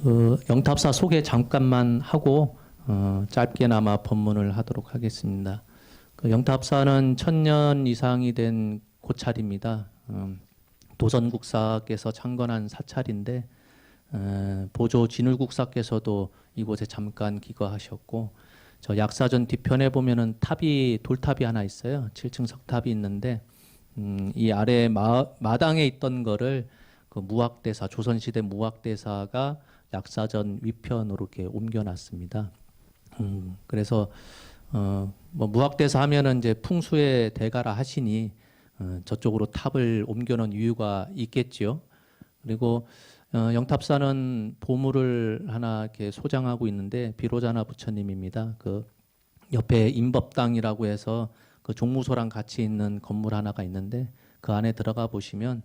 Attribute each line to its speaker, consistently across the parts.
Speaker 1: 그 영탑사 소개 잠깐만 하고 짧게나마 법문을 하도록 하겠습니다. 그 영탑사는 1000년 이상이 된 고찰입니다. 도선국사께서 창건한 사찰인데 보조 진울국사께서도 이곳에 잠깐 기거하셨고, 저 약사전 뒤편에 보면은 탑이 돌탑이 하나 있어요. 7층 석탑이 있는데 이 아래 마당에 있던 거를 그 무학대사, 조선시대 무학대사가 약사전 위편으로 이렇게 옮겨놨습니다. 그래서 뭐 무학대사 하면은 이제 풍수의 대가라 하시니 저쪽으로 탑을 옮겨놓은 이유가 있겠지요. 그리고 영탑사는 보물을 하나 이렇게 소장하고 있는데 비로자나 부처님입니다. 그 옆에 임법당이라고 해서 그 종무소랑 같이 있는 건물 하나가 있는데 그 안에 들어가 보시면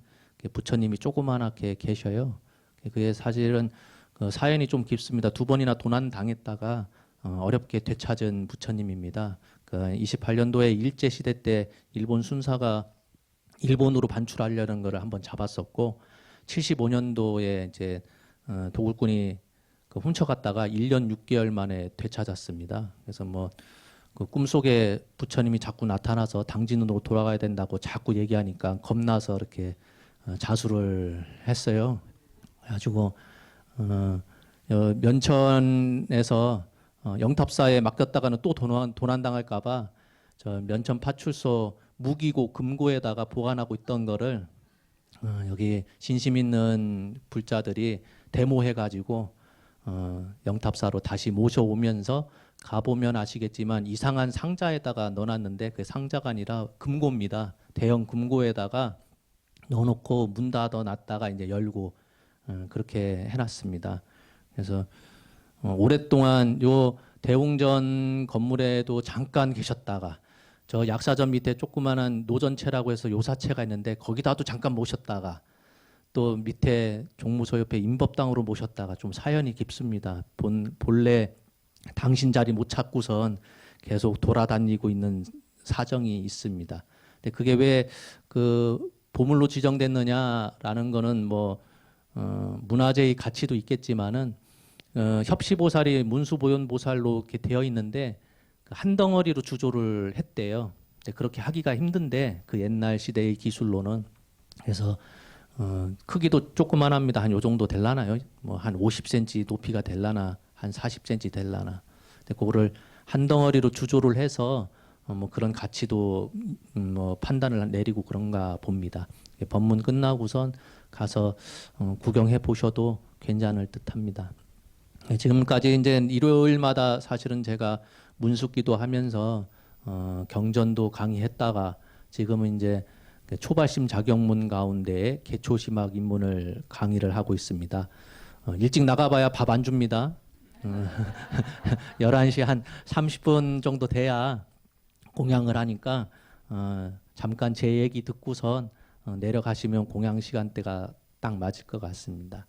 Speaker 1: 부처님이 조그만하게 계셔요. 그게 사실은 그 사연이 좀 깊습니다. 2번이나 도난 당했다가 어렵게 되찾은 부처님입니다. 그 28년도에 일제 시대 때 일본 순사가 일본으로 반출하려는 것을 한번 잡았었고, 75년도에 이제 도굴꾼이 그 훔쳐갔다가 1년 6개월 만에 되찾았습니다. 그래서 뭐 그 꿈속에 부처님이 자꾸 나타나서 당진으로 돌아가야 된다고 자꾸 얘기하니까 겁나서 이렇게 자수를 했어요. 그래가지고 면천에서 영탑사에 맡겼다가는 또 도난당할까봐 저 면천 파출소 무기고 금고에다가 보관하고 있던 거를 여기 신심 있는 불자들이 데모해가지고 영탑사로 다시 모셔오면서 가보면 아시겠지만 이상한 상자에다가 넣어놨는데 그 상자가 아니라 금고입니다. 대형 금고에다가 넣어놓고 문 닫아놨다가 이제 열고 그렇게 해놨습니다. 그래서 오랫동안 요 대웅전 건물에도 잠깐 계셨다가 저 약사전 밑에 조그마한 노전체라고 해서 요사체가 있는데 거기다도 잠깐 모셨다가 또 밑에 종무소 옆에 임법당으로 모셨다가 좀 사연이 깊습니다. 본래 당신 자리 못 찾고선 계속 돌아다니고 있는 사정이 있습니다. 근데 그게 왜 그 보물로 지정됐느냐라는 거는 뭐 문화재의 가치도 있겠지만은 협시보살이 문수보현보살로 이렇게 되어 있는데 한 덩어리로 주조를 했대요. 그렇게 하기가 힘든데 그 옛날 시대의 기술로는. 그래서 크기도 조그만합니다. 한 요 정도 될라나요? 뭐 한 50cm 높이가 될라나, 한 40cm 될라나. 근데 그거를 한 덩어리로 주조를 해서 뭐 그런 가치도 뭐 판단을 내리고 그런가 봅니다. 법문 끝나고선 가서 구경해 보셔도 괜찮을 듯합니다. 지금까지 이제 일요일마다 사실은 제가 문숙기도 하면서 경전도 강의했다가 지금은 이제 초발심 자격문 가운데 개초심학 입문을 강의를 하고 있습니다. 일찍 나가봐야 밥 안 줍니다. 11시 한 30분 정도 돼야 공양을 하니까 잠깐 제 얘기 듣고선 내려가시면 공양 시간대가 딱 맞을 것 같습니다.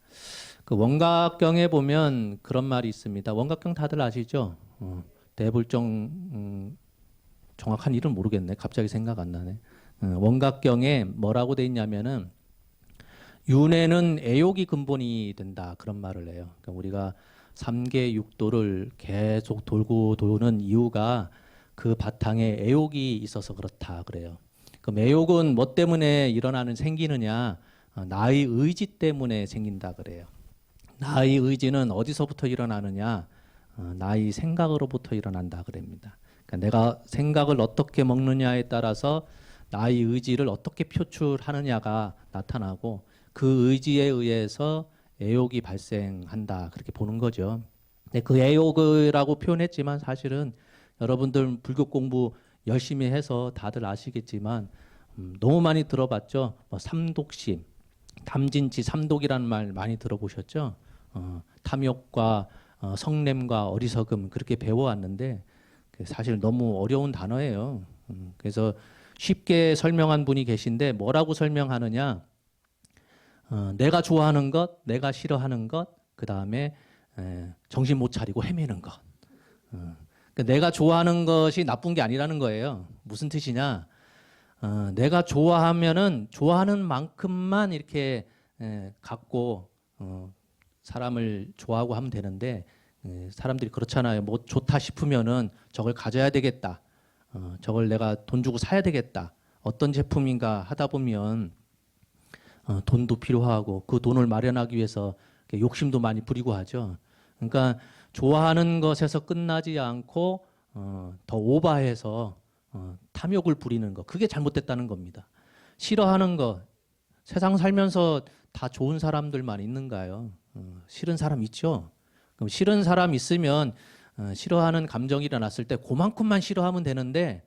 Speaker 1: 그 원각경에 보면 그런 말이 있습니다. 원각경 다들 아시죠? 대불정 정확한 이름 모르겠네. 갑자기 생각 안 나네. 원각경에 뭐라고 돼 있냐면은 윤회는 애욕이 근본이 된다, 그런 말을 해요. 그러니까 우리가 3계 6도를 계속 돌고 도는 이유가 그 바탕에 애욕이 있어서 그렇다 그래요. 그럼 애욕은 뭐 때문에 생기느냐? 나의 의지 때문에 생긴다 그래요. 나의 의지는 어디서부터 일어나느냐? 나의 생각으로부터 일어난다 그럽니다. 그러니까 내가 생각을 어떻게 먹느냐에 따라서 나의 의지를 어떻게 표출하느냐가 나타나고 그 의지에 의해서 애욕이 발생한다, 그렇게 보는 거죠. 근데 그 애욕이라고 표현했지만 사실은 여러분들 불교 공부 열심히 해서 다들 아시겠지만 너무 많이 들어봤죠. 뭐 삼독심, 탐진치 삼독이라는 말 많이 들어보셨죠. 탐욕과 성냄과 어리석음, 그렇게 배워왔는데 사실 너무 어려운 단어예요. 그래서 쉽게 설명한 분이 계신데 뭐라고 설명하느냐? 내가 좋아하는 것, 내가 싫어하는 것, 그 다음에 정신 못 차리고 헤매는 것. 그러니까 내가 좋아하는 것이 나쁜 게 아니라는 거예요. 무슨 뜻이냐? 내가 좋아하면은 좋아하는 만큼만 이렇게 갖고 사람을 좋아하고 하면 되는데 사람들이 그렇잖아요. 뭐 좋다 싶으면은 저걸 가져야 되겠다. 저걸 내가 돈 주고 사야 되겠다. 어떤 제품인가 하다 보면 돈도 필요하고 그 돈을 마련하기 위해서 욕심도 많이 부리고 하죠. 그러니까 좋아하는 것에서 끝나지 않고 더 오버해서 탐욕을 부리는 거, 그게 잘못됐다는 겁니다. 싫어하는 거, 세상 살면서 다 좋은 사람들만 있는가요? 싫은 사람 있죠. 그럼 싫은 사람 있으면 싫어하는 감정이 일어났을 때 그만큼만 싫어하면 되는데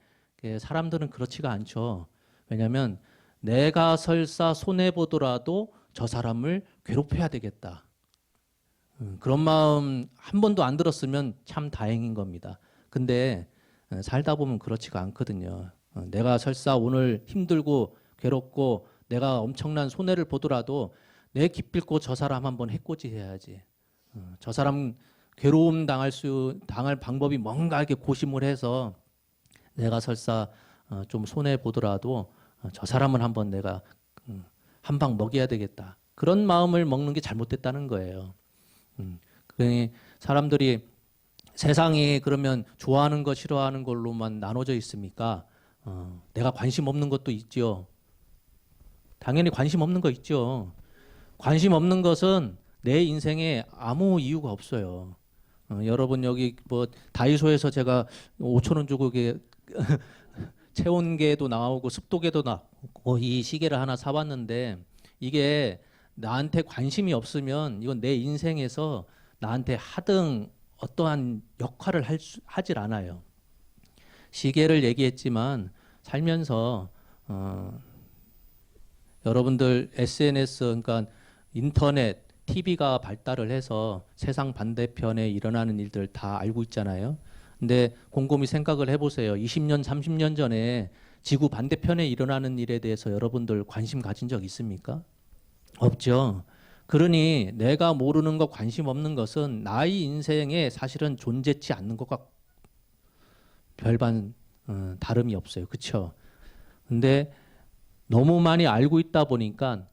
Speaker 1: 사람들은 그렇지가 않죠. 왜냐하면 내가 설사 손해 보더라도 저 사람을 괴롭혀야 되겠다. 그런 마음 한 번도 안 들었으면 참 다행인 겁니다. 근데 살다 보면 그렇지가 않거든요. 내가 설사 오늘 힘들고 괴롭고 내가 엄청난 손해를 보더라도 내 기필코 저 사람 한번 해코지 해야지. 저 사람 괴로움 당할 방법이 뭔가 이렇게 고심을 해서 내가 설사 좀 손해 보더라도 저 사람은 한번 내가 한 방 먹여야 되겠다. 그런 마음을 먹는 게 잘못됐다는 거예요. 그러니 사람들이 세상이 그러면 좋아하는 거 싫어하는 걸로만 나눠져 있습니까? 내가 관심 없는 것도 있죠. 당연히 관심 없는 거 있죠. 관심 없는 것은 내 인생에 아무 이유가 없어요. 여러분 여기 뭐 다이소에서 제가 5천 원 주고 이게 체온계도 나오고 습도계도 나오고 이 시계를 하나 사봤는데 이게 나한테 관심이 없으면 이건 내 인생에서 나한테 하등 어떠한 역할을 하질 않아요. 시계를 얘기했지만 살면서 여러분들 SNS 그러니까 인터넷, TV가 발달을 해서 세상 반대편에 일어나는 일들 다 알고 있잖아요. 근데 곰곰이 생각을 해보세요. 20년, 30년 전에 지구 반대편에 일어나는 일에 대해서 여러분들 관심 가진 적 있습니까? 없죠. 그러니 내가 모르는 것, 관심 없는 것은 나의 인생에 사실은 존재치 않는 것과 별반 다름이 없어요. 그렇죠? 근데 너무 많이 알고 있다 보니까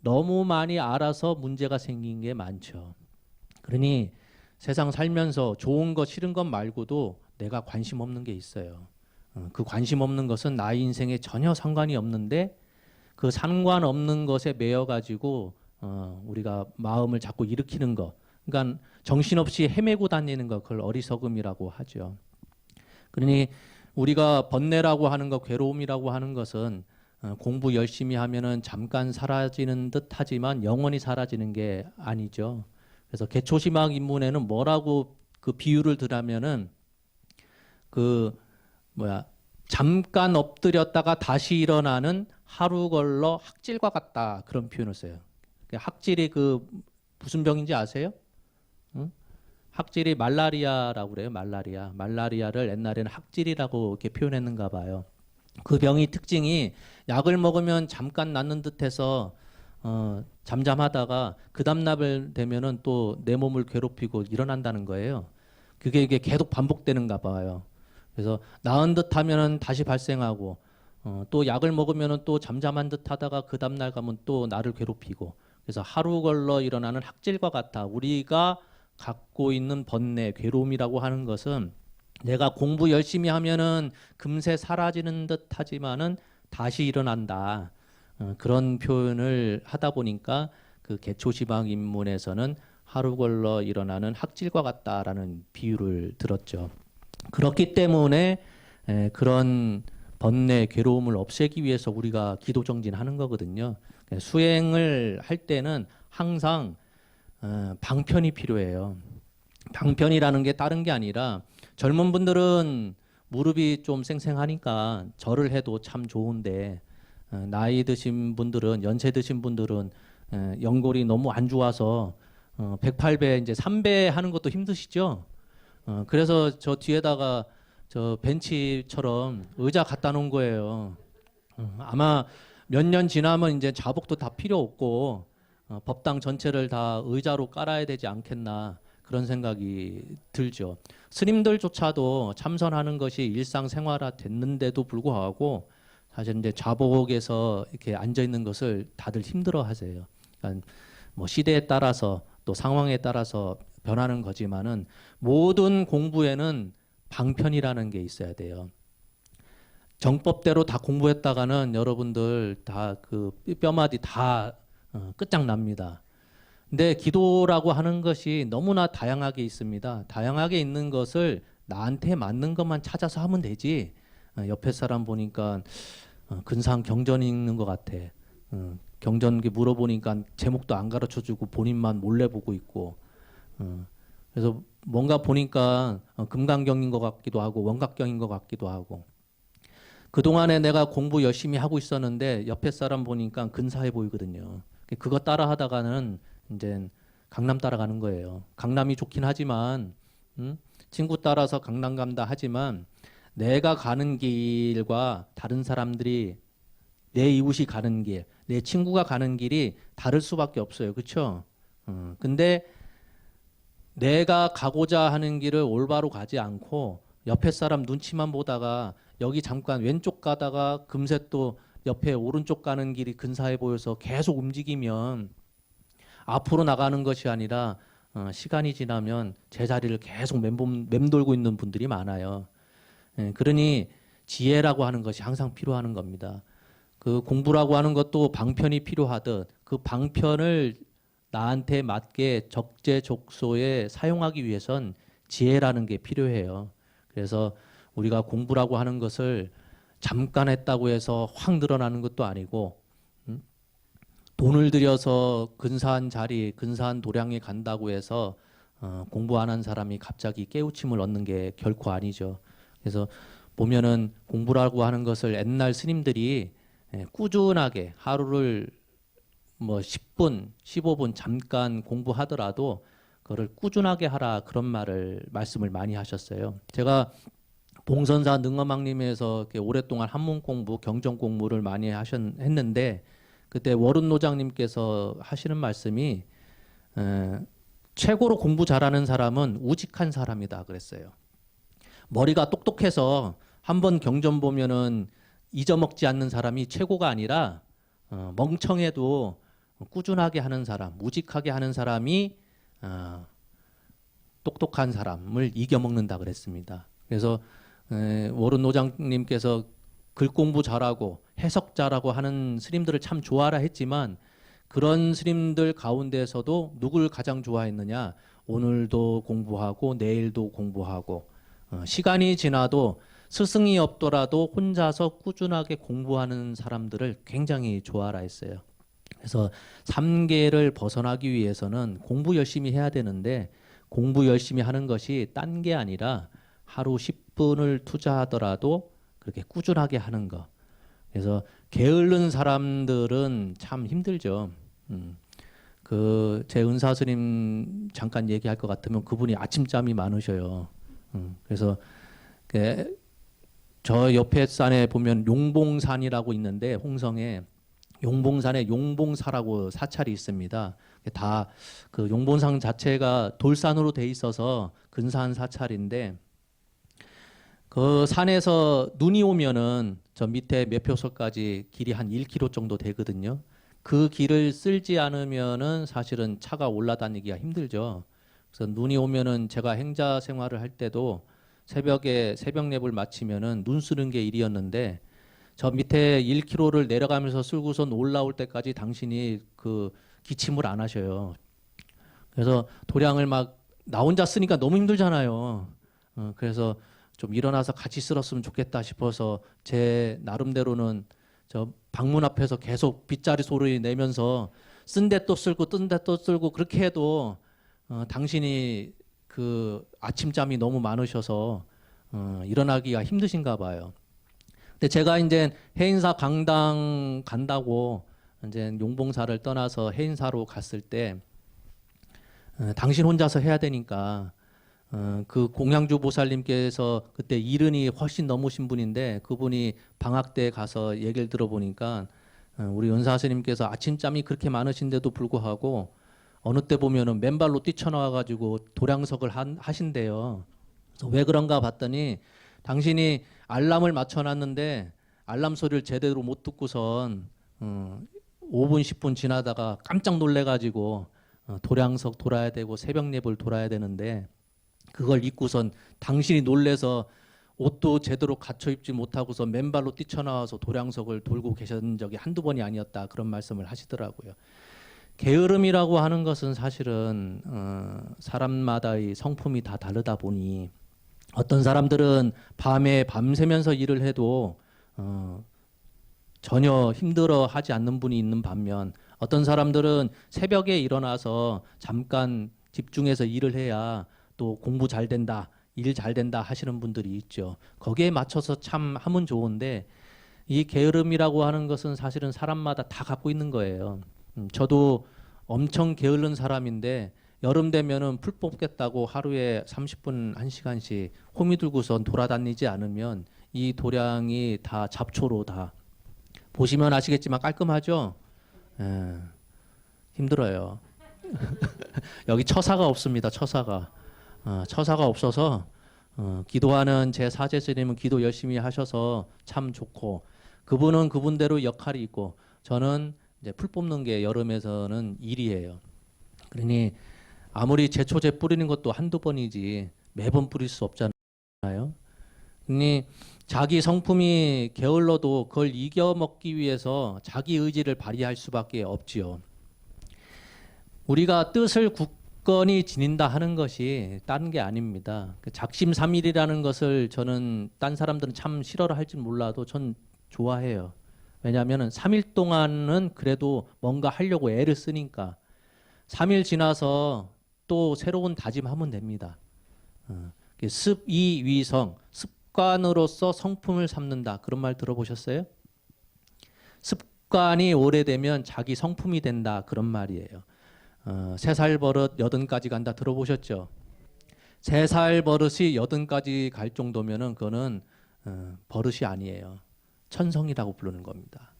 Speaker 1: 너무 많이 알아서 문제가 생긴 게 많죠. 그러니 세상 살면서 좋은 것 싫은 것 말고도 내가 관심 없는 게 있어요. 그 관심 없는 것은 나의 인생에 전혀 상관이 없는데 그 상관없는 것에 매여 가지고 우리가 마음을 자꾸 일으키는 것, 그러니까 정신없이 헤매고 다니는 것, 그걸 어리석음이라고 하죠. 그러니 우리가 번뇌라고 하는 것, 괴로움이라고 하는 것은 공부 열심히 하면은 잠깐 사라지는 듯 하지만 영원히 사라지는 게 아니죠. 그래서 개초시막 입문에는 뭐라고 그 비유를 들으면은 잠깐 엎드렸다가 다시 일어나는 하루 걸러 학질과 같다, 그런 표현을 써요. 학질이 그 무슨 병인지 아세요? 응? 학질이 말라리아라고 그래요. 말라리아를 옛날에는 학질이라고 이렇게 표현했는가 봐요. 그 병이 특징이 약을 먹으면 잠깐 낫는 듯해서 잠잠하다가 그 다음날 되면은 또 내 몸을 괴롭히고 일어난다는 거예요. 그게 이게 계속 반복되는가 봐요. 그래서 나은 듯하면은 다시 발생하고 또 약을 먹으면은 또 잠잠한 듯하다가 그 다음날 가면 또 나를 괴롭히고, 그래서 하루 걸러 일어나는 학질과 같아. 우리가 갖고 있는 번뇌, 괴로움이라고 하는 것은 내가 공부 열심히 하면은 금세 사라지는 듯 하지만은 다시 일어난다. 그런 표현을 하다 보니까 그 개초시방 입문에서는 하루 걸러 일어나는 학질과 같다라는 비유를 들었죠. 그렇기 때문에 그런 번뇌, 괴로움을 없애기 위해서 우리가 기도 정진하는 거거든요. 수행을 할 때는 항상 방편이 필요해요. 방편이라는 게 다른 게 아니라 젊은 분들은 무릎이 좀 쌩쌩하니까 절을 해도 참 좋은데 나이 드신 분들은, 연세 드신 분들은 연골이 너무 안 좋아서 108배 이제 3배 하는 것도 힘드시죠? 그래서 저 뒤에다가 저 벤치처럼 의자 갖다 놓은 거예요. 아마 몇 년 지나면 이제 자복도 다 필요 없고 법당 전체를 다 의자로 깔아야 되지 않겠나, 그런 생각이 들죠. 스님들조차도 참선하는 것이 일상생활화 됐는데도 불구하고 사실 이제 자복에서 이렇게 앉아 있는 것을 다들 힘들어 하세요. 그러니까 뭐 시대에 따라서 또 상황에 따라서 변하는 거지만은 모든 공부에는 방편이라는 게 있어야 돼요. 정법대로 다 공부했다가는 여러분들 다 그 뼈마디 다 끝장납니다. 근데 기도라고 하는 것이 너무나 다양하게 있습니다. 다양하게 있는 것을 나한테 맞는 것만 찾아서 하면 되지. 옆에 사람 보니까 근사한 경전이 있는 것 같아. 경전 물어보니까 제목도 안 가르쳐주고 본인만 몰래 보고 있고. 그래서 뭔가 보니까 금강경인 것 같기도 하고 원각경인 것 같기도 하고. 그동안에 내가 공부 열심히 하고 있었는데 옆에 사람 보니까 근사해 보이거든요. 그거 따라 하다가는 이제 강남 따라가는 거예요. 강남이 좋긴 하지만 친구 따라서 강남 간다 하지만 내가 가는 길과 다른 사람들이 내 이웃이 가는 길, 내 친구가 가는 길이 다를 수밖에 없어요. 그렇죠? 근데 내가 가고자 하는 길을 올바로 가지 않고 옆에 사람 눈치만 보다가 여기 잠깐 왼쪽 가다가 금세 또 옆에 오른쪽 가는 길이 근사해 보여서 계속 움직이면 앞으로 나가는 것이 아니라 시간이 지나면 제자리를 계속 맴돌고 있는 분들이 많아요. 그러니 지혜라고 하는 것이 항상 필요한 겁니다. 그 공부라고 하는 것도 방편이 필요하듯 그 방편을 나한테 맞게 적재적소에 사용하기 위해선 지혜라는 게 필요해요. 그래서 우리가 공부라고 하는 것을 잠깐 했다고 해서 확 늘어나는 것도 아니고 돈을 들여서 근사한 자리, 근사한 도량에 간다고 해서 공부 안 한 사람이 갑자기 깨우침을 얻는 게 결코 아니죠. 그래서 보면은 공부라고 하는 것을 옛날 스님들이 꾸준하게 하루를 뭐 10분, 15분 잠깐 공부하더라도 그거를 꾸준하게 하라 그런 말씀을 많이 하셨어요. 제가 봉선사 능엄왕님에서 오랫동안 한문 공부, 경전 공부를 많이 했는데 그때 월운 노장님께서 하시는 말씀이 최고로 공부 잘하는 사람은 우직한 사람이다 그랬어요. 머리가 똑똑해서 한번 경전 보면은 잊어먹지 않는 사람이 최고가 아니라 멍청해도 꾸준하게 하는 사람, 우직하게 하는 사람이 똑똑한 사람을 이겨먹는다 그랬습니다. 그래서 월운 노장님께서 글 공부 잘하고 해석 잘하고 하는 스님들을 참 좋아라 했지만 그런 스님들 가운데서도 누굴 가장 좋아했느냐? 오늘도 공부하고 내일도 공부하고 시간이 지나도 스승이 없더라도 혼자서 꾸준하게 공부하는 사람들을 굉장히 좋아라 했어요. 그래서 삼계를 벗어나기 위해서는 공부 열심히 해야 되는데 공부 열심히 하는 것이 딴 게 아니라 하루 10분을 투자하더라도 그렇게 꾸준하게 하는 거. 그래서 게으른 사람들은 참 힘들죠. 그 제 은사 스님 잠깐 얘기할 것 같으면 그분이 아침잠이 많으셔요. 그래서 저 옆에 산에 보면 용봉산이라고 있는데 홍성에 용봉산에 용봉사라고 사찰이 있습니다. 다 그 용봉산 자체가 돌산으로 돼 있어서 근사한 사찰인데 그 산에서 눈이 오면은 저 밑에 매표소까지 길이 한 1km 정도 되거든요. 그 길을 쓸지 않으면은 사실은 차가 올라다니기가 힘들죠. 그래서 눈이 오면은 제가 행자 생활을 할 때도 새벽에 새벽 랩을 마치면은 눈 쓰는 게 일이었는데 저 밑에 1km를 내려가면서 쓸고선 올라올 때까지 당신이 그 기침을 안 하셔요. 그래서 도량을 막 나 혼자 쓰니까 너무 힘들잖아요. 그래서 좀 일어나서 같이 쓸었으면 좋겠다 싶어서 제 나름대로는 저 방문 앞에서 계속 빗자리 소리 내면서 쓴 데 또 쓸고 뜬 데 또 쓸고 그렇게 해도 당신이 그 아침잠이 너무 많으셔서 일어나기가 힘드신가 봐요. 근데 제가 이제 해인사 강당 간다고 이제 용봉사를 떠나서 해인사로 갔을 때 당신 혼자서 해야 되니까 그 공양주 보살님께서 그때 이른이 훨씬 넘으신 분인데 그분이 방학 때 가서 얘기를 들어보니까 우리 연사 스님께서 아침잠이 그렇게 많으신데도 불구하고 어느 때 보면은 맨발로 뛰쳐나와가지고 도량석을 하신대요. 그래서 왜 그런가 봤더니 당신이 알람을 맞춰놨는데 알람 소리를 제대로 못 듣고선 5분 10분 지나다가 깜짝 놀래가지고 도량석 돌아야 되고 새벽 예불 돌아야 되는데 그걸 잊고선 당신이 놀래서 옷도 제대로 갖춰 입지 못하고서 맨발로 뛰쳐나와서 도량석을 돌고 계신 적이 한두 번이 아니었다, 그런 말씀을 하시더라고요. 게으름이라고 하는 것은 사실은 사람마다의 성품이 다 다르다 보니 어떤 사람들은 밤에 밤새면서 일을 해도 전혀 힘들어하지 않는 분이 있는 반면 어떤 사람들은 새벽에 일어나서 잠깐 집중해서 일을 해야 또 공부 잘 된다, 일 잘 된다 하시는 분들이 있죠. 거기에 맞춰서 참 하면 좋은데 이 게으름이라고 하는 것은 사실은 사람마다 다 갖고 있는 거예요. 저도 엄청 게으른 사람인데 여름 되면은 풀 뽑겠다고 하루에 30분, 1시간씩 호미 들고선 돌아다니지 않으면 이 도량이 다 잡초로 다, 보시면 아시겠지만 깔끔하죠? 예, 힘들어요. 여기 처사가 없습니다. 처사가. 처사가 없어서 기도하는 제 사제 스님은 기도 열심히 하셔서 참 좋고, 그분은 그분대로 역할이 있고, 저는 이제 풀 뽑는 게 여름에서는 일이에요. 그러니 아무리 제초제 뿌리는 것도 한두 번이지 매번 뿌릴 수 없잖아요. 그러니 자기 성품이 게을러도 그걸 이겨먹기 위해서 자기 의지를 발휘할 수밖에 없지요. 우리가 뜻을 굳건히 지닌다 하는 것이 다른 게 아닙니다. 작심삼일이라는 것을 저는 딴 사람들은 참 싫어를 할지 몰라도 전 좋아해요. 왜냐하면 3일 동안은 그래도 뭔가 하려고 애를 쓰니까 3일 지나서 또 새로운 다짐하면 됩니다. 습이위성, 습관으로서 성품을 삼는다, 그런 말 들어보셨어요? 습관이 오래되면 자기 성품이 된다, 그런 말이에요. 3살 버릇 80까지 간다 들어보셨죠? 3살 버릇이 80까지 갈 정도면은 그거는 버릇이 아니에요. 천성이라고 부르는 겁니다.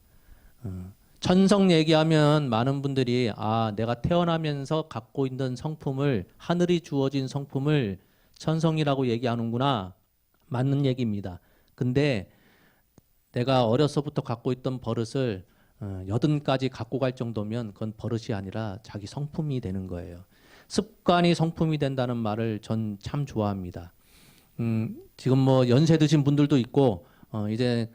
Speaker 1: 천성 얘기하면 많은 분들이 내가 태어나면서 갖고 있는 성품을, 하늘이 주어진 성품을 천성이라고 얘기하는구나. 맞는 얘기입니다. 근데 내가 어려서부터 갖고 있던 버릇을 80까지 갖고 갈 정도면 그건 버릇이 아니라 자기 성품이 되는 거예요. 습관이 성품이 된다는 말을 전 참 좋아합니다. 지금 뭐 연세 드신 분들도 있고 이제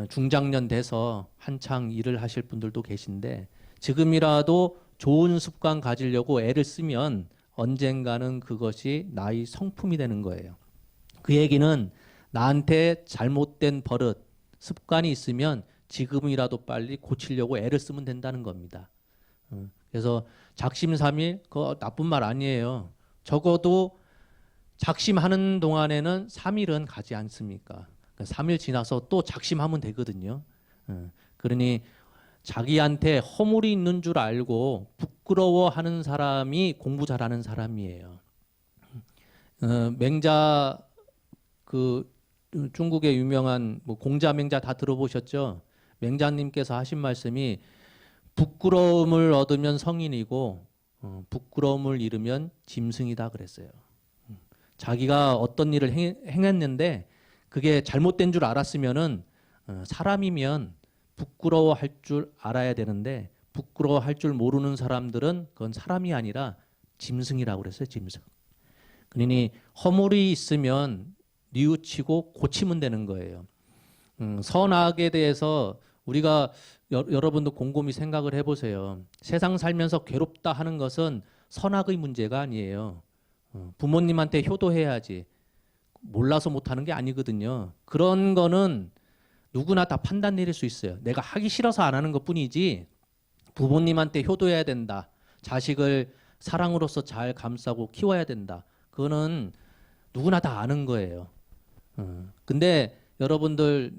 Speaker 1: 중장년 돼서 한창 일을 하실 분들도 계신데 지금이라도 좋은 습관 가지려고 애를 쓰면 언젠가는 그것이 나의 성품이 되는 거예요. 그 얘기는 나한테 잘못된 버릇, 습관이 있으면 지금이라도 빨리 고치려고 애를 쓰면 된다는 겁니다. 그래서 작심삼일, 그거 나쁜 말 아니에요. 적어도 작심하는 동안에는 3일은 가지 않습니까? 3일 지나서 또 작심하면 되거든요. 그러니 자기한테 허물이 있는 줄 알고 부끄러워하는 사람이 공부 잘하는 사람이에요. 맹자, 그 중국의 유명한 뭐 공자, 맹자 다 들어보셨죠? 맹자님께서 하신 말씀이 부끄러움을 얻으면 성인이고 부끄러움을 잃으면 짐승이다 그랬어요. 자기가 어떤 일을 행했는데 그게 잘못된 줄 알았으면은 사람이면 부끄러워할 줄 알아야 되는데 부끄러워할 줄 모르는 사람들은 그건 사람이 아니라 짐승이라고 그랬어요. 짐승. 그러니 허물이 있으면 뉘우치고 고치면 되는 거예요. 선악에 대해서 우리가 여러분도 곰곰이 생각을 해보세요. 세상 살면서 괴롭다 하는 것은 선악의 문제가 아니에요. 부모님한테 효도해야지. 몰라서 못하는 게 아니거든요. 그런 거는 누구나 다 판단 내릴 수 있어요. 내가 하기 싫어서 안 하는 것뿐이지 부모님한테 효도해야 된다. 자식을 사랑으로서 잘 감싸고 키워야 된다. 그거는 누구나 다 아는 거예요. 근데 여러분들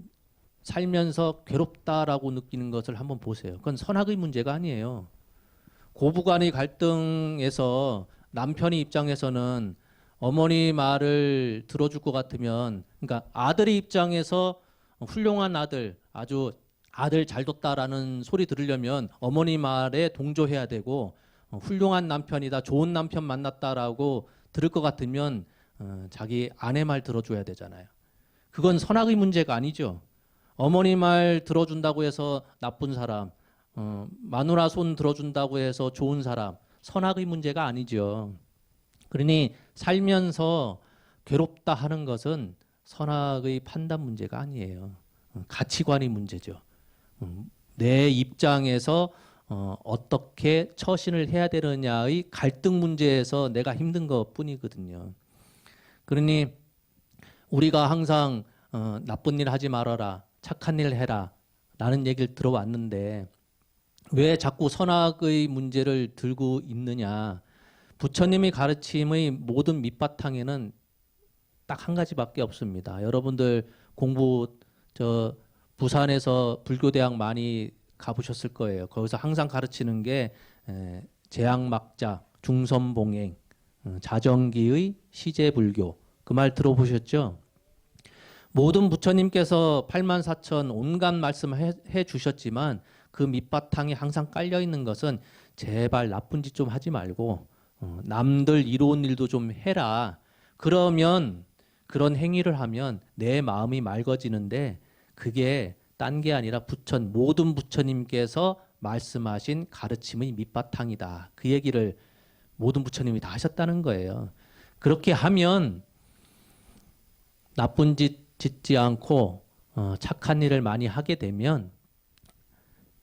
Speaker 1: 살면서 괴롭다라고 느끼는 것을 한번 보세요. 그건 선악의 문제가 아니에요. 고부간의 갈등에서 남편의 입장에서는 어머니 말을 들어줄 것 같으면, 그러니까 아들의 입장에서 훌륭한 아들, 아주 아들 잘 뒀다라는 소리 들으려면 어머니 말에 동조해야 되고, 훌륭한 남편이다, 좋은 남편 만났다라고 들을 것 같으면 자기 아내 말 들어줘야 되잖아요. 그건 선악의 문제가 아니죠. 어머니 말 들어준다고 해서 나쁜 사람, 마누라 손 들어준다고 해서 좋은 사람, 선악의 문제가 아니죠. 그러니 살면서 괴롭다 하는 것은 선악의 판단 문제가 아니에요. 가치관의 문제죠. 내 입장에서 어떻게 처신을 해야 되느냐의 갈등 문제에서 내가 힘든 것 뿐이거든요. 그러니 우리가 항상 나쁜 일 하지 말아라, 착한 일 해라 라는 얘기를 들어왔는데 왜 자꾸 선악의 문제를 들고 있느냐. 부처님의 가르침의 모든 밑바탕에는 딱 한 가지밖에 없습니다. 여러분들 공부 부산에서 불교대학 많이 가보셨을 거예요. 거기서 항상 가르치는 게 재앙막자, 중선봉행, 자정기의 시제불교. 그 말 들어보셨죠? 모든 부처님께서 84,000 온갖 말씀을 해 주셨지만 그 밑바탕에 항상 깔려 있는 것은 제발 나쁜 짓 좀 하지 말고 남들 이로운 일도 좀 해라. 그러면 그런 행위를 하면 내 마음이 맑아지는데 그게 딴 게 아니라 모든 부처님께서 말씀하신 가르침의 밑바탕이다. 그 얘기를 모든 부처님이 다 하셨다는 거예요. 그렇게 하면 나쁜 짓 짓지 않고 착한 일을 많이 하게 되면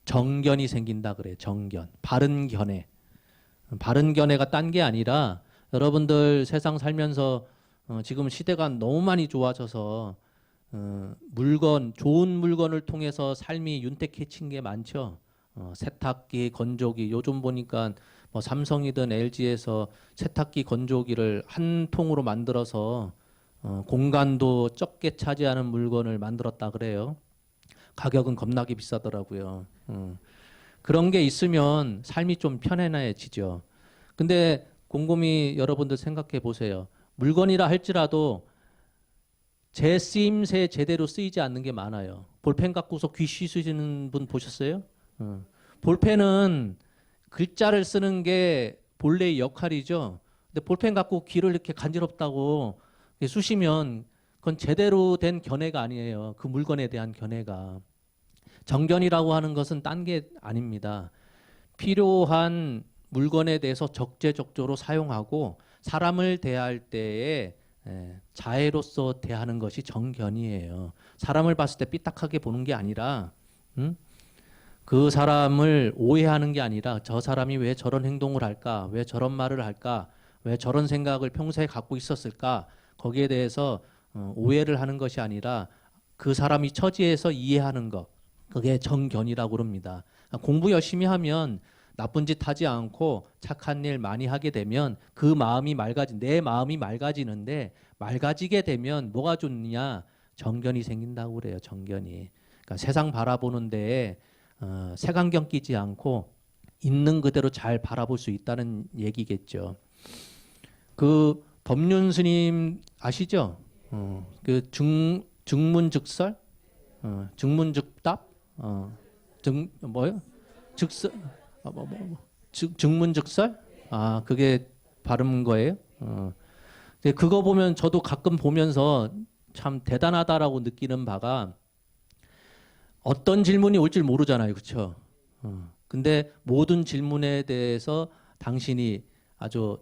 Speaker 1: 정견이 생긴다 그래요. 정견. 바른 견해. 바른 견해가 딴 게 아니라 여러분들 세상 살면서 지금 시대가 너무 많이 좋아져서 좋은 물건을 통해서 삶이 윤택해진 게 많죠. 세탁기, 건조기. 요즘 보니까 뭐 삼성이든 LG에서 세탁기, 건조기를 한 통으로 만들어서 공간도 적게 차지하는 물건을 만들었다 그래요. 가격은 겁나게 비싸더라고요. 그런 게 있으면 삶이 좀 편안해지죠. 근데 곰곰이 여러분들 생각해 보세요. 물건이라 할지라도 제 쓰임새 제대로 쓰이지 않는 게 많아요. 볼펜 갖고서 귀 씻으시는 분 보셨어요? 볼펜은 글자를 쓰는 게 본래의 역할이죠. 근데 볼펜 갖고 귀를 이렇게 간지럽다고 쑤시면 그건 제대로 된 견해가 아니에요. 그 물건에 대한 견해가. 정견이라고 하는 것은 딴 게 아닙니다. 필요한 물건에 대해서 적재적소로 사용하고 사람을 대할 때에 자애로서 대하는 것이 정견이에요. 사람을 봤을 때 삐딱하게 보는 게 아니라 그 사람을 오해하는 게 아니라 저 사람이 왜 저런 행동을 할까? 왜 저런 말을 할까? 왜 저런 생각을 평소에 갖고 있었을까? 거기에 대해서 오해를 하는 것이 아니라 그 사람이 처지에서 이해하는 것. 그게 정견이라고 그럽니다. 공부 열심히 하면 나쁜 짓 하지 않고 착한 일 많이 하게 되면 그 마음이 내 마음이 맑아지는데 맑아지게 되면 뭐가 좋냐? 정견이 생긴다고 그래요. 정견이. 그러니까 세상 바라보는 데에 색안경 끼지 않고 있는 그대로 잘 바라볼 수 있다는 얘기겠죠. 그 법륜 스님 아시죠? 그 증문즉설, 증문즉답, 뭐요? 즉설, 증문즉설? 아, 그게 발음 거예요? 근데 그거 보면 저도 가끔 보면서 참 대단하다라고 느끼는 바가 어떤 질문이 올 줄 모르잖아요, 그렇죠? 근데 모든 질문에 대해서 당신이 아주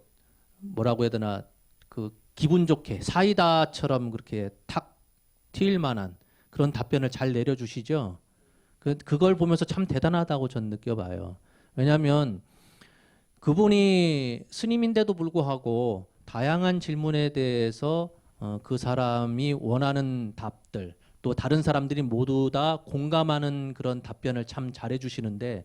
Speaker 1: 뭐라고 해야 되나 그 기분 좋게 사이다처럼 그렇게 탁 튀일 만한 그런 답변을 잘 내려주시죠. 그걸 보면서 참 대단하다고 전 느껴봐요. 왜냐하면 그분이 스님인데도 불구하고 다양한 질문에 대해서 그 사람이 원하는 답들 또 다른 사람들이 모두 다 공감하는 그런 답변을 참 잘해주시는데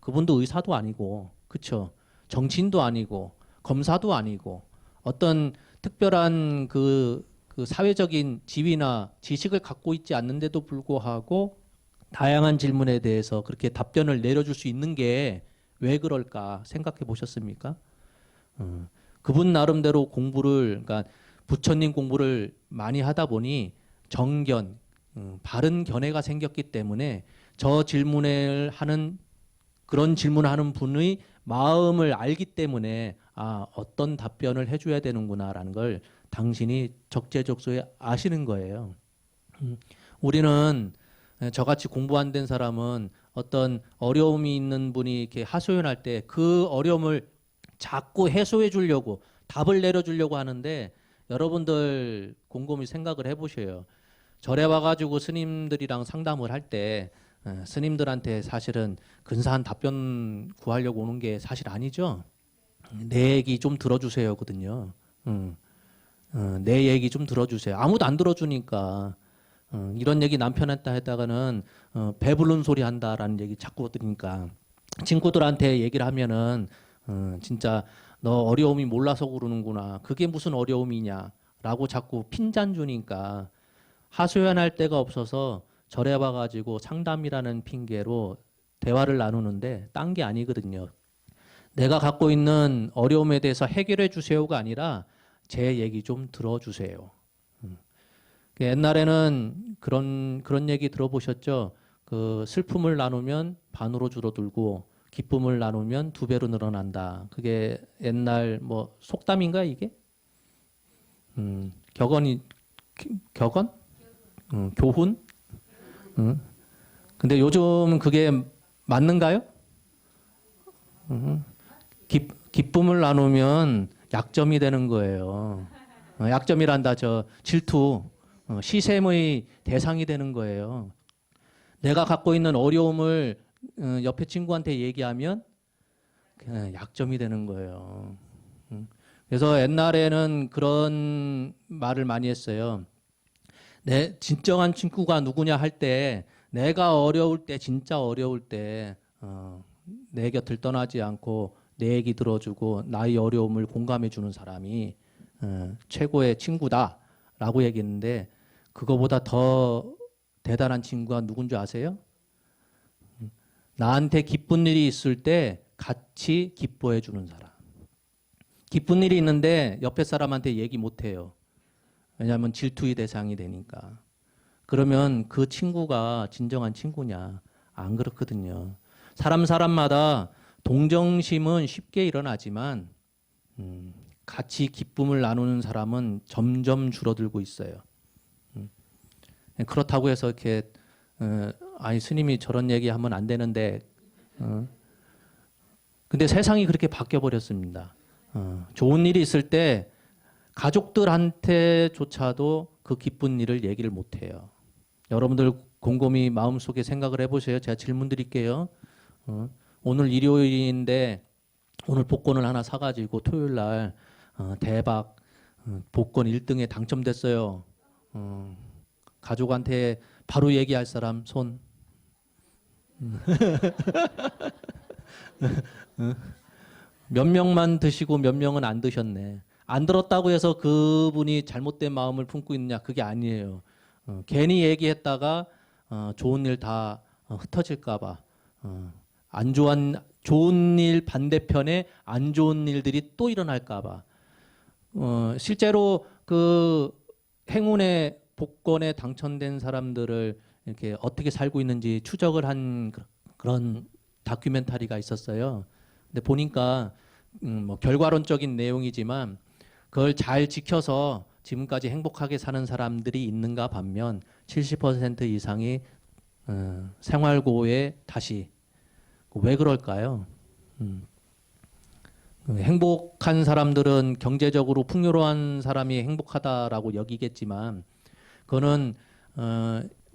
Speaker 1: 그분도 의사도 아니고 그렇죠. 정치인도 아니고 검사도 아니고 어떤 특별한 그 사회적인 지위나 지식을 갖고 있지 않는데도 불구하고 다양한 질문에 대해서 그렇게 답변을 내려줄 수 있는 게 왜 그럴까 생각해 보셨습니까? 그분 나름대로 그러니까 부처님 공부를 많이 하다 보니 정견, 바른 견해가 생겼기 때문에 저 질문을 하는 그런 질문하는 분의 마음을 알기 때문에 어떤 답변을 해줘야 되는구나라는 걸 당신이 적재적소에 아시는 거예요. 우리는 저같이 공부 안 된 사람은 어떤 어려움이 있는 분이 이렇게 하소연할 때 그 어려움을 자꾸 해소해 주려고 답을 내려주려고 하는데 여러분들 곰곰이 생각을 해보셔요. 절에 와가지고 스님들이랑 상담을 할 때 스님들한테 사실은 근사한 답변 구하려고 오는 게 사실 아니죠. 내 얘기 좀 들어주세요거든요. 내 얘기 좀 들어주세요. 아무도 안 들어주니까 이런 얘기 남편한테 했다가는 배부른 소리 한다라는 얘기 자꾸 들으니까 친구들한테 얘기를 하면은 진짜 너 어려움이 몰라서 그러는구나. 그게 무슨 어려움이냐라고 자꾸 핀잔 주니까 하소연할 데가 없어서 절에 와가지고 상담이라는 핑계로 대화를 나누는데 딴 게 아니거든요. 내가 갖고 있는 어려움에 대해서 해결해 주세요가 아니라 제 얘기 좀 들어주세요. 옛날에는 그런 얘기 들어보셨죠? 그 슬픔을 나누면 반으로 줄어들고 기쁨을 나누면 2배로 늘어난다. 그게 옛날 뭐 속담인가 이게? 격언이 격언? 교훈? 근데 요즘 그게 맞는가요? 기쁨을 나누면 약점이 되는 거예요. 약점이란다. 저 질투, 시샘의 대상이 되는 거예요. 내가 갖고 있는 어려움을 옆에 친구한테 얘기하면 그냥 약점이 되는 거예요. 그래서 옛날에는 그런 말을 많이 했어요. 내 진정한 친구가 누구냐 할 때 내가 어려울 때 진짜 어려울 때 내 곁을 떠나지 않고 내 얘기 들어주고 나의 어려움을 공감해 주는 사람이 최고의 친구다라고 얘기했는데 그거보다 더 대단한 친구가 누군지 아세요? 나한테 기쁜 일이 있을 때 같이 기뻐해 주는 사람. 기쁜 일이 있는데 옆에 사람한테 얘기 못 해요. 왜냐하면 질투의 대상이 되니까. 그러면 그 친구가 진정한 친구냐? 안 그렇거든요. 사람마다 동정심은 쉽게 일어나지만 같이 기쁨을 나누는 사람은 점점 줄어들고 있어요. 그렇다고 해서 이렇게 아니 스님이 저런 얘기하면 안 되는데 근데 세상이 그렇게 바뀌어 버렸습니다. 좋은 일이 있을 때 가족들한테조차도 그 기쁜 일을 얘기를 못 해요. 여러분들 곰곰이 마음속에 생각을 해보세요. 제가 질문 드릴게요. 오늘 일요일인데 오늘 복권을 하나 사가지고 토요일 날 대박 복권 1등에 당첨됐어요. 가족한테 바로 얘기할 사람 손. 몇 명만 드시고 몇 명은 안 드셨네. 안 들었다고 해서 그분이 잘못된 마음을 품고 있느냐? 그게 아니에요. 괜히 얘기했다가 좋은 일 다 흩어질까봐 좋은 일 반대편에 안 좋은 일들이 또 일어날까봐 실제로 그 행운의 복권에 당첨된 사람들을 이렇게 어떻게 살고 있는지 추적을 한 그런 다큐멘터리가 있었어요. 근데 보니까 뭐 결과론적인 내용이지만 그걸 잘 지켜서 지금까지 행복하게 사는 사람들이 있는가 반면 70% 이상이 생활고에 다시 왜 그럴까요? 행복한 사람들은 경제적으로 풍요로운 사람이 행복하다라고 여기겠지만 그거는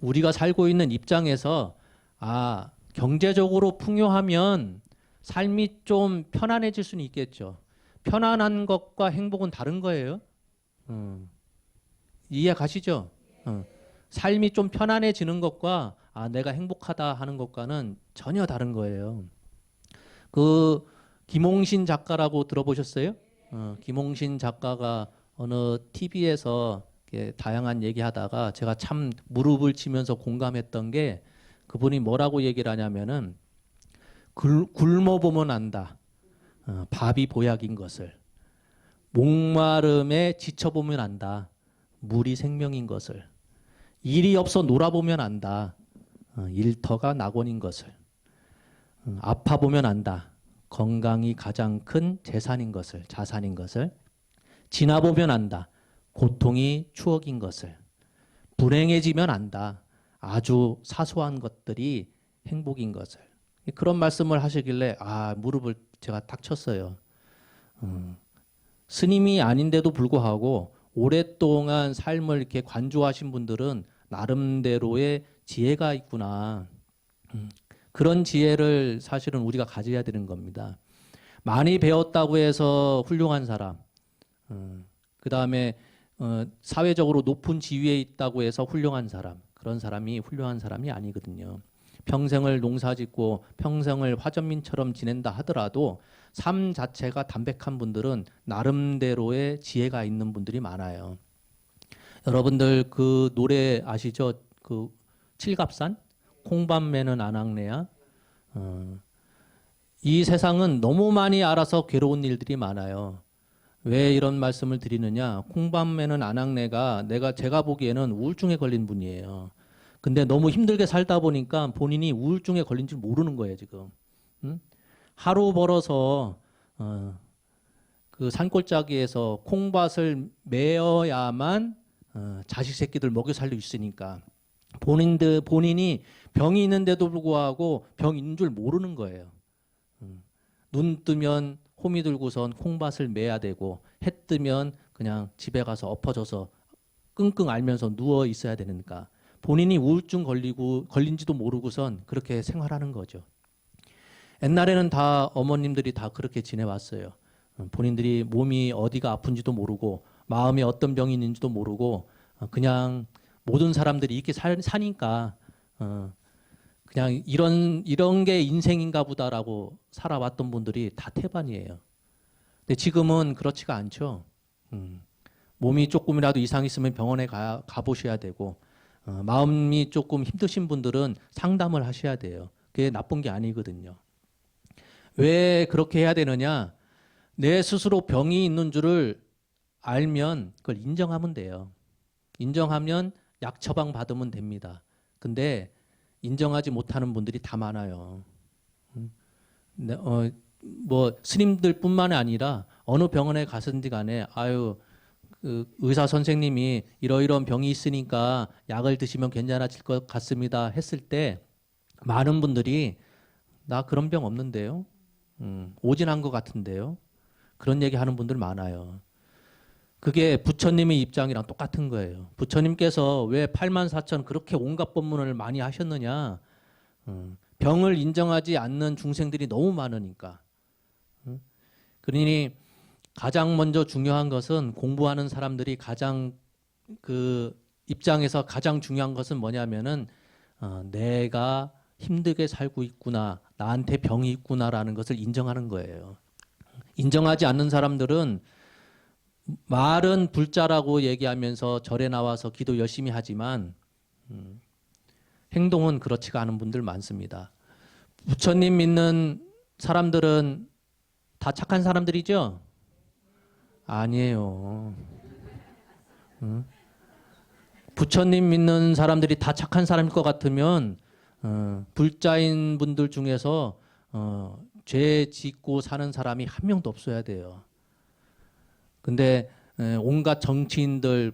Speaker 1: 우리가 살고 있는 입장에서 경제적으로 풍요하면 삶이 좀 편안해질 수는 있겠죠. 편안한 것과 행복은 다른 거예요. 이해 가시죠? 삶이 좀 편안해지는 것과 내가 행복하다 하는 것과는 전혀 다른 거예요. 그 김홍신 작가라고 들어보셨어요? 김홍신 작가가 어느 TV에서 다양한 얘기하다가 제가 참 무릎을 치면서 공감했던 게 그분이 뭐라고 얘기를 하냐면은 굶어보면 안다. 밥이 보약인 것을. 목마름에 지쳐보면 안다. 물이 생명인 것을. 일이 없어 놀아보면 안다. 일터가 낙원인 것을. 아파보면 안다. 건강이 가장 큰 재산인 것을, 자산인 것을. 지나보면 안다. 고통이 추억인 것을. 불행해지면 안다. 아주 사소한 것들이 행복인 것을. 그런 말씀을 하시길래 무릎을 제가 탁 쳤어요. 스님이 아닌데도 불구하고 오랫동안 삶을 이렇게 관조하신 분들은 나름대로의 지혜가 있구나. 그런 지혜를 사실은 우리가 가져야 되는 겁니다. 많이 배웠다고 해서 훌륭한 사람, 그 다음에 사회적으로 높은 지위에 있다고 해서 훌륭한 사람, 그런 사람이 훌륭한 사람이 아니거든요. 평생을 농사짓고 평생을 화전민처럼 지낸다 하더라도 삶 자체가 담백한 분들은 나름대로의 지혜가 있는 분들이 많아요. 여러분들 그 노래 아시죠? 그 칠갑산? 콩밤매는 안악내야. 이 세상은 너무 많이 알아서 괴로운 일들이 많아요. 왜 이런 말씀을 드리느냐? 콩밤매는 안악내가 제가 보기에는 우울증에 걸린 분이에요. 근데 너무 힘들게 살다 보니까 본인이 우울증에 걸린 줄 모르는 거예요, 지금. 응? 하루 벌어서 그 산골짜기에서 콩밭을 메어야만 자식 새끼들 먹여 살릴 수 있으니까 본인이 병이 있는데도 불구하고 병 있는 줄 모르는 거예요. 눈 뜨면 호미 들고선 콩밭을 메야 되고 해 뜨면 그냥 집에 가서 엎어져서 끙끙 앓면서 누워 있어야 되니까 본인이 우울증 걸린지도 모르고선 그렇게 생활하는 거죠. 옛날에는 다 어머님들이 다 그렇게 지내왔어요. 본인들이 몸이 어디가 아픈지도 모르고 마음에 어떤 병이 있는지도 모르고 그냥 모든 사람들이 이렇게 사니까 그냥 이런 게 인생인가 보다라고 살아왔던 분들이 다 태반이에요. 근데 지금은 그렇지가 않죠. 몸이 조금이라도 이상 있으면 병원에 가보셔야 되고 마음이 조금 힘드신 분들은 상담을 하셔야 돼요. 그게 나쁜 게 아니거든요. 왜 그렇게 해야 되느냐? 내 스스로 병이 있는 줄을 알면 그걸 인정하면 돼요. 인정하면 약 처방 받으면 됩니다. 근데 인정하지 못하는 분들이 다 많아요. 뭐 스님들뿐만 아니라 어느 병원에 가든지 간에 그 의사 선생님이 이러이러한 병이 있으니까 약을 드시면 괜찮아질 것 같습니다 했을 때 많은 분들이 나 그런 병 없는데요. 오진한 것 같은데요. 그런 얘기 하는 분들 많아요. 그게 부처님의 입장이랑 똑같은 거예요. 부처님께서 왜 84,000 그렇게 온갖 법문을 많이 하셨느냐. 병을 인정하지 않는 중생들이 너무 많으니까. 그러니 가장 먼저 중요한 것은 공부하는 사람들이 가장 그 입장에서 가장 중요한 것은 뭐냐면은 내가 힘들게 살고 있구나. 나한테 병이 있구나라는 것을 인정하는 거예요. 인정하지 않는 사람들은 말은 불자라고 얘기하면서 절에 나와서 기도 열심히 하지만 행동은 그렇지가 않은 분들 많습니다. 부처님 믿는 사람들은 다 착한 사람들이죠? 아니에요. 부처님 믿는 사람들이 다 착한 사람일 것 같으면 불자인 분들 중에서 죄 짓고 사는 사람이 한 명도 없어야 돼요. 근데 온갖 정치인들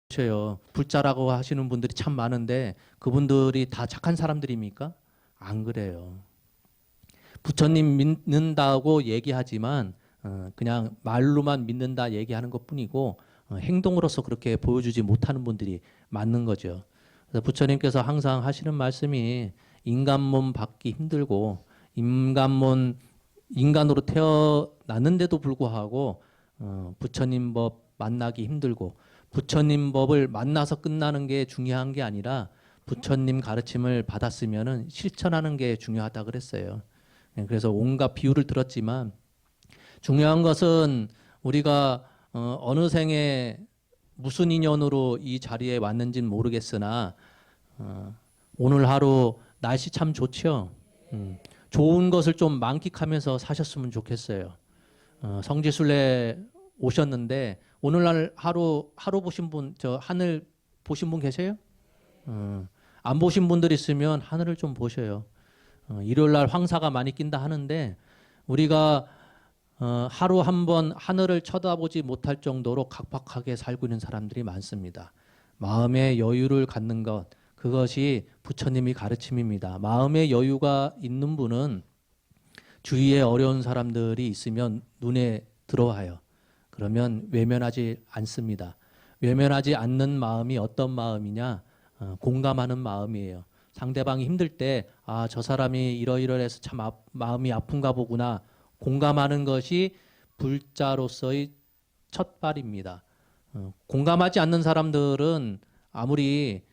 Speaker 1: 보셔요. 불자라고 하시는 분들이 참 많은데 그분들이 다 착한 사람들입니까? 안 그래요. 부처님 믿는다고 얘기하지만 그냥 말로만 믿는다 얘기하는 것뿐이고 행동으로서 그렇게 보여주지 못하는 분들이 많은 거죠. 그래서 부처님께서 항상 하시는 말씀이 인간 몸 받기 힘들고 인간으로 태어났는데도 불구하고 부처님 법 만나기 힘들고 부처님 법을 만나서 끝나는 게 중요한 게 아니라 부처님 가르침을 받았으면은 실천하는 게 중요하다 그랬어요. 그래서 온갖 비유를 들었지만 중요한 것은 우리가 어느 생에 무슨 인연으로 이 자리에 왔는지는 모르겠으나 오늘 하루 날씨 참 좋죠. 좋은 것을 좀 만끽하면서 사셨으면 좋겠어요. 성지순례 오셨는데 오늘날 하루 보신 분, 저 하늘 보신 분 계세요? 안 보신 분들 있으면 하늘을 좀 보셔요. 일요일날 황사가 많이 낀다 하는데 우리가 하루 한 번 하늘을 쳐다보지 못할 정도로 각박하게 살고 있는 사람들이 많습니다. 마음의 여유를 갖는 것, 그것이 부처님이 가르침입니다. 마음의 여유가 있는 분은 주위에 어려운 사람들이 있으면 눈에 들어와요. 그러면 외면하지 않습니다. 외면하지 않는 마음이 어떤 마음이냐? 공감하는 마음이에요. 상대방이 힘들 때, 아, 저 사람이 이러이러해서 참 마음이 아픈가 보구나. 공감하는 것이 불자로서의 첫 발입니다. 공감하지 않는 사람들은 아무리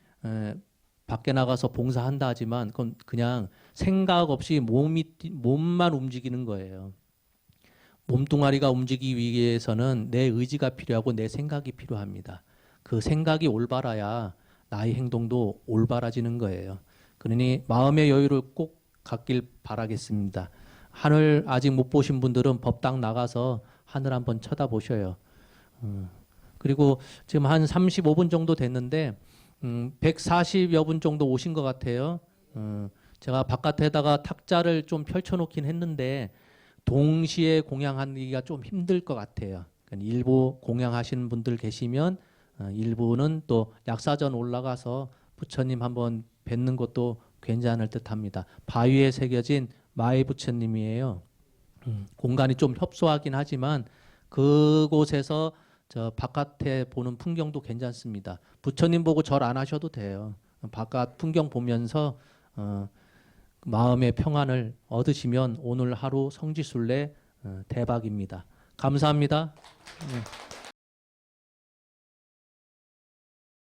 Speaker 1: 밖에 나가서 봉사한다 하지만 그건 그냥 생각 없이 몸만 움직이는 거예요. 몸뚱아리가 움직이기 위해서는 내 의지가 필요하고 내 생각이 필요합니다. 그 생각이 올바라야 나의 행동도 올바라지는 거예요. 그러니 마음의 여유를 꼭 갖길 바라겠습니다. 하늘 아직 못 보신 분들은 법당 나가서 하늘 한번 쳐다보셔요. 그리고 지금 한 35분 정도 됐는데 140여 분 정도 오신 것 같아요. 제가 바깥에다가 탁자를 좀 펼쳐놓긴 했는데 동시에 공양하기가 좀 힘들 것 같아요. 그러니까 일부 공양하시는 분들 계시면 일부는 또 약사전 올라가서 부처님 한번 뵙는 것도 괜찮을 듯합니다. 바위에 새겨진 마의 부처님이에요. 공간이 좀 협소하긴 하지만 그곳에서 저 바깥에 보는 풍경도 괜찮습니다. 부처님 보고 절 안 하셔도 돼요. 바깥 풍경 보면서 마음의 평안을 얻으시면 오늘 하루 성지순례 대박입니다. 감사합니다.